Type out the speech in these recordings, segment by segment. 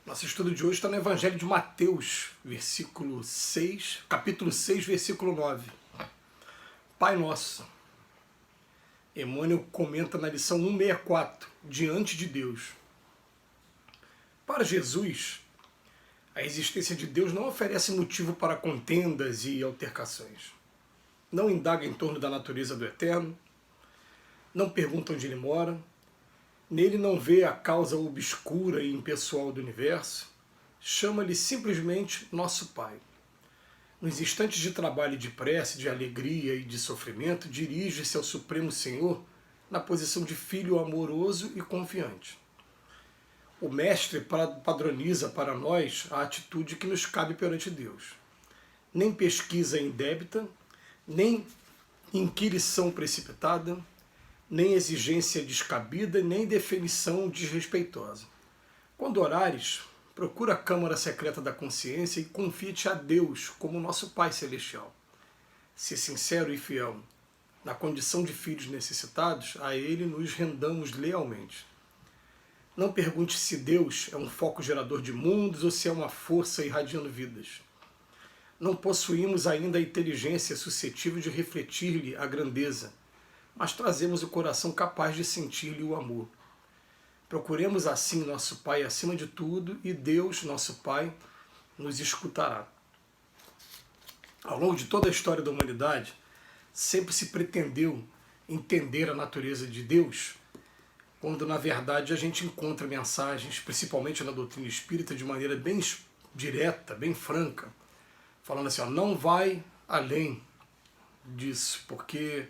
Nosso estudo de hoje está no Evangelho de Mateus, capítulo 6, versículo 9. Pai Nosso. Emmanuel comenta na lição 164, diante de Deus. Para Jesus, a existência de Deus não oferece motivo para contendas e altercações. Não indaga em torno da natureza do Eterno, não pergunta onde ele mora, nele não vê a causa obscura e impessoal do universo, chama-lhe simplesmente Nosso Pai. Nos instantes de trabalho e de prece, de alegria e de sofrimento, dirige-se ao Supremo Senhor na posição de filho amoroso e confiante. O Mestre padroniza para nós a atitude que nos cabe perante Deus. Nem pesquisa indébita, nem inquirição precipitada, nem exigência descabida, nem definição desrespeitosa. Quando orares, procura a câmara secreta da consciência e confie-te a Deus como nosso Pai Celestial. Se sincero e fiel, na condição de filhos necessitados, a Ele nos rendamos lealmente. Não pergunte se Deus é um foco gerador de mundos ou se é uma força irradiando vidas. Não possuímos ainda a inteligência suscetível de refletir-lhe a grandeza, mas trazemos o coração capaz de sentir-lhe o amor. Procuremos assim nosso Pai acima de tudo e Deus, nosso Pai, nos escutará. Ao longo de toda a história da humanidade, sempre se pretendeu entender a natureza de Deus, quando na verdade a gente encontra mensagens, principalmente na doutrina espírita, de maneira bem direta, bem franca, falando assim, ó, não vai além disso, porque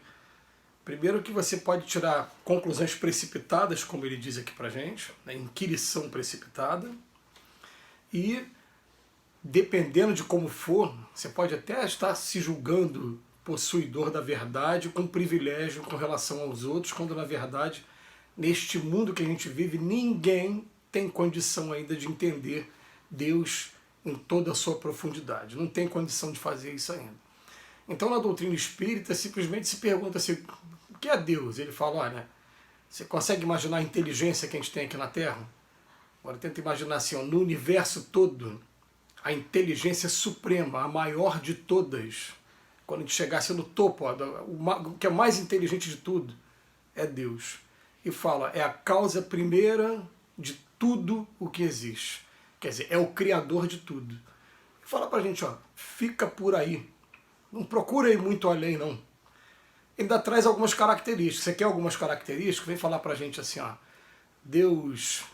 primeiro que você pode tirar conclusões precipitadas, como ele diz aqui pra gente, né, inquirição precipitada, e dependendo de como for, você pode até estar se julgando possuidor da verdade, com privilégio com relação aos outros, quando na verdade, neste mundo que a gente vive, ninguém tem condição ainda de entender Deus em toda a sua profundidade. Não tem condição de fazer isso ainda. Então, na doutrina espírita, simplesmente se pergunta assim, o que é Deus? Ele fala, olha, você consegue imaginar a inteligência que a gente tem aqui na Terra? Agora tenta imaginar assim, ó, no universo todo, a inteligência suprema, a maior de todas, quando a gente chegasse no topo, ó, o que é mais inteligente de tudo, é Deus. E fala, é a causa primeira de tudo o que existe. Quer dizer, é o criador de tudo. E fala pra gente, ó, fica por aí. Não procura ir muito além, não. Ele ainda traz algumas características. Você quer algumas características? Vem falar pra gente assim, ó. Deus,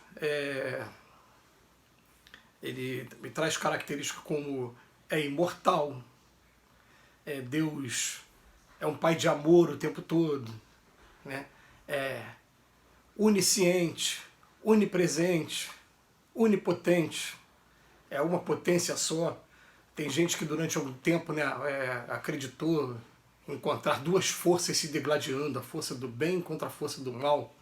ele me traz características como é imortal. Deus é um pai de amor o tempo todo. Né? É onisciente, onipresente, onipotente. É uma potência só. Tem gente que durante algum tempo, né, acreditou encontrar duas forças se degladiando, a força do bem contra a força do mal.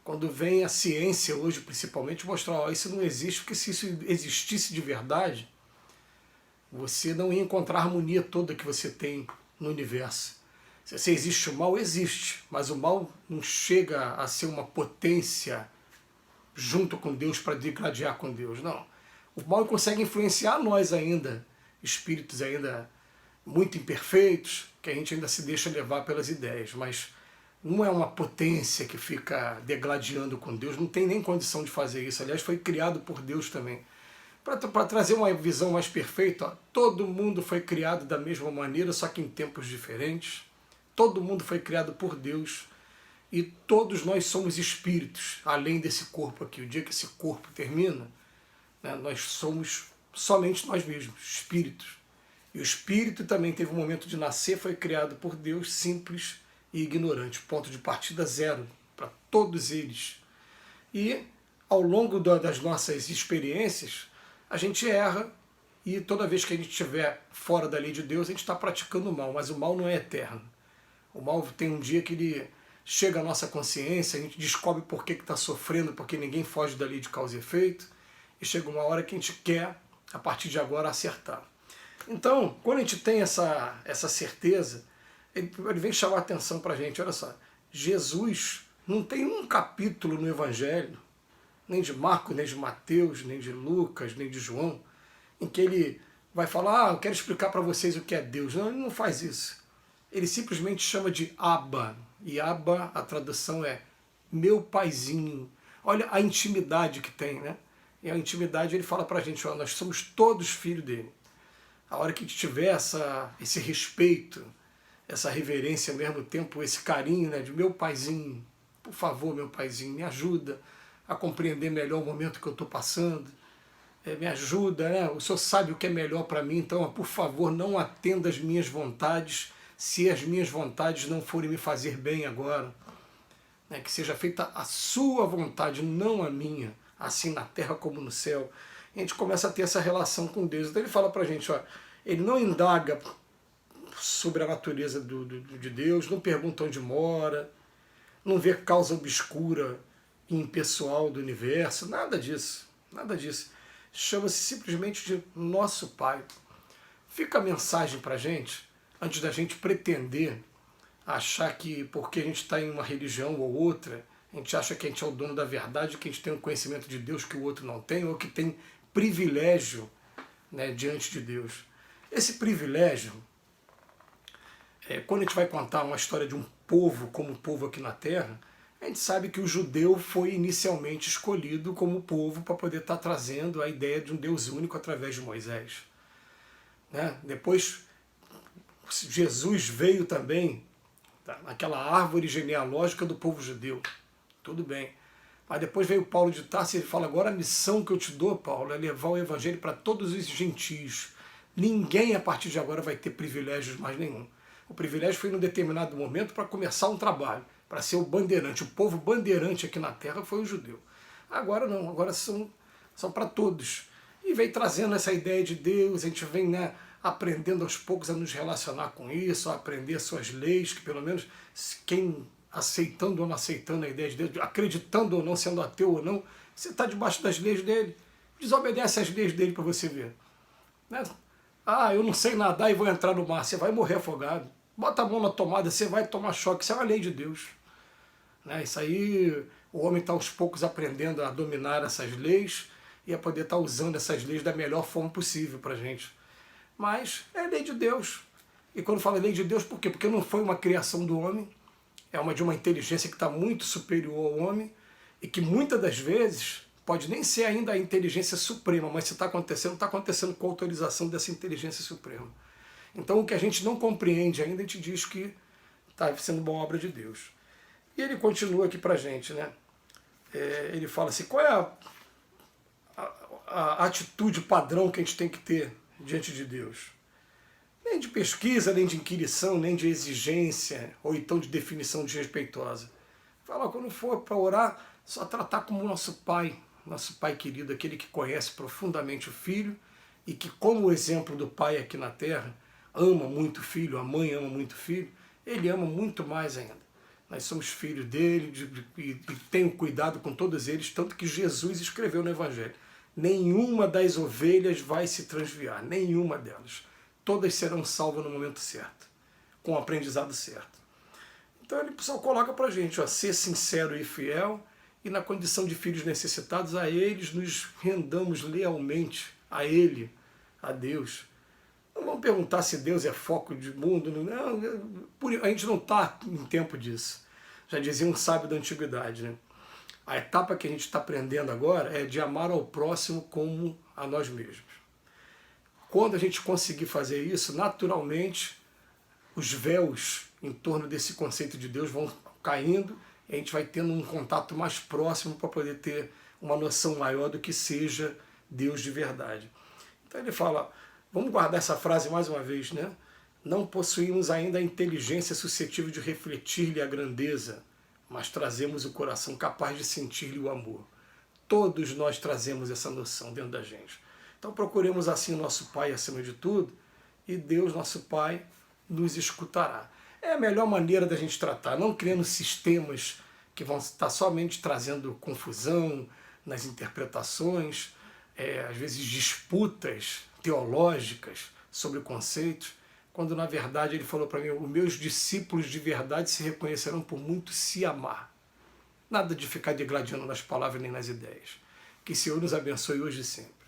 Quando vem a ciência hoje, principalmente, mostrar, ó, isso não existe, porque se isso existisse de verdade, você não ia encontrar a harmonia toda que você tem no universo. Se existe o mal, existe, mas o mal não chega a ser uma potência junto com Deus para degladiar com Deus, não. O mal consegue influenciar nós ainda, espíritos ainda muito imperfeitos, que a gente ainda se deixa levar pelas ideias, mas não é uma potência que fica degladiando com Deus, não tem nem condição de fazer isso. Aliás, foi criado por Deus também. Para trazer uma visão mais perfeita, ó, todo mundo foi criado da mesma maneira, só que em tempos diferentes. Todo mundo foi criado por Deus e todos nós somos espíritos, além desse corpo aqui. O dia que esse corpo termina, né, nós somos somente nós mesmos, espíritos. E o espírito também teve um momento de nascer, foi criado por Deus, simples e ignorante. Ponto de partida zero para todos eles. E ao longo das nossas experiências, a gente erra e toda vez que a gente estiver fora da lei de Deus, a gente está praticando o mal, mas o mal não é eterno. O mal tem um dia que ele chega à nossa consciência, a gente descobre por que está sofrendo, porque ninguém foge da lei de causa e efeito, e chega uma hora que a gente quer, a partir de agora, acertar. Então, quando a gente tem essa certeza, ele vem chamar a atenção para a gente, olha só, Jesus não tem um capítulo no Evangelho, nem de Marcos, nem de Mateus, nem de Lucas, nem de João, em que ele vai falar, eu quero explicar para vocês o que é Deus. Não, ele não faz isso. Ele simplesmente chama de Abba, e Abba, a tradução é meu paizinho. Olha a intimidade que tem, né? E a intimidade ele fala pra gente, ó, nós somos todos filhos dele. A hora que tiver esse respeito, essa reverência ao mesmo tempo, esse carinho, né, de meu paizinho, por favor, meu paizinho, me ajuda a compreender melhor o momento que eu estou passando, me ajuda, né? O senhor sabe o que é melhor para mim, então, por favor, não atenda às minhas vontades, se as minhas vontades não forem me fazer bem agora. Né? Que seja feita a sua vontade, não a minha, assim na terra como no céu. A gente começa a ter essa relação com Deus. Então ele fala para a gente, ó, ele não indaga sobre a natureza de Deus, não pergunta onde mora, não vê causa obscura e impessoal do universo, nada disso, nada disso. Chama-se simplesmente de nosso Pai. Fica a mensagem para a gente, antes da gente pretender achar que porque a gente está em uma religião ou outra, a gente acha que a gente é o dono da verdade, que a gente tem um conhecimento de Deus que o outro não tem, ou que tem privilégio, né, diante de Deus. Esse privilégio, quando a gente vai contar uma história de um povo como o povo aqui na Terra, a gente sabe que o judeu foi inicialmente escolhido como povo para poder estar trazendo a ideia de um Deus único através de Moisés. Né? Depois, Jesus veio também aquela árvore genealógica do povo judeu. Tudo bem. Mas depois veio Paulo de Tarso e ele fala, agora a missão que eu te dou, Paulo, é levar o evangelho para todos os gentios. Ninguém a partir de agora vai ter privilégios mais nenhum. O privilégio foi num determinado momento para começar um trabalho, para ser o bandeirante. O povo bandeirante aqui na terra foi o judeu. Agora não, agora são para todos. E veio trazendo essa ideia de Deus, a gente vem, né, aprendendo aos poucos a nos relacionar com isso, a aprender suas leis, que pelo menos quem aceitando ou não aceitando a ideia de Deus, acreditando ou não, sendo ateu ou não, você está debaixo das leis dele. Desobedece às leis dele para você ver. Né? Ah, eu não sei nadar e vou entrar no mar, você vai morrer afogado. Bota a mão na tomada, você vai tomar choque, isso é uma lei de Deus. Né? Isso aí, o homem está aos poucos aprendendo a dominar essas leis e a poder estar usando essas leis da melhor forma possível para a gente. Mas é a lei de Deus. E quando fala lei de Deus, por quê? Porque não foi uma criação do homem, é de uma inteligência que está muito superior ao homem e que muitas das vezes pode nem ser ainda a inteligência suprema, mas se está acontecendo com a autorização dessa inteligência suprema. Então o que a gente não compreende ainda, a gente diz que está sendo uma obra de Deus. E ele continua aqui para a gente, né? Ele fala assim, qual é a atitude padrão que a gente tem que ter diante de Deus? Nem de pesquisa, nem de inquirição, nem de exigência, ou então de definição desrespeitosa. Fala, quando for para orar, só tratar como nosso Pai querido, aquele que conhece profundamente o Filho e que, como o exemplo do Pai aqui na Terra, ama muito o Filho, a mãe ama muito o Filho, ele ama muito mais ainda. Nós somos filhos dele e tenho cuidado com todos eles, tanto que Jesus escreveu no Evangelho, nenhuma das ovelhas vai se transviar, nenhuma delas. Todas serão salvas no momento certo, com o aprendizado certo. Então ele só coloca para a gente, ó, ser sincero e fiel, e na condição de filhos necessitados, a eles nos rendamos lealmente, a Ele, a Deus. Não vamos perguntar se Deus é foco de mundo, não, a gente não está em tempo disso. Já dizia um sábio da antiguidade, né? A etapa que a gente está aprendendo agora é de amar ao próximo como a nós mesmos. Quando a gente conseguir fazer isso, naturalmente, os véus em torno desse conceito de Deus vão caindo e a gente vai tendo um contato mais próximo para poder ter uma noção maior do que seja Deus de verdade. Então ele fala, vamos guardar essa frase mais uma vez, né? Não possuímos ainda a inteligência suscetível de refletir-lhe a grandeza, mas trazemos o coração capaz de sentir-lhe o amor. Todos nós trazemos essa noção dentro da gente. Então procuremos assim o nosso Pai acima de tudo, e Deus, nosso Pai, nos escutará. É a melhor maneira da gente tratar, não criando sistemas que vão estar somente trazendo confusão nas interpretações, às vezes disputas teológicas sobre conceitos, quando na verdade ele falou para mim, os meus discípulos de verdade se reconhecerão por muito se amar. Nada de ficar degladiando nas palavras nem nas ideias. Que o Senhor nos abençoe hoje e sempre.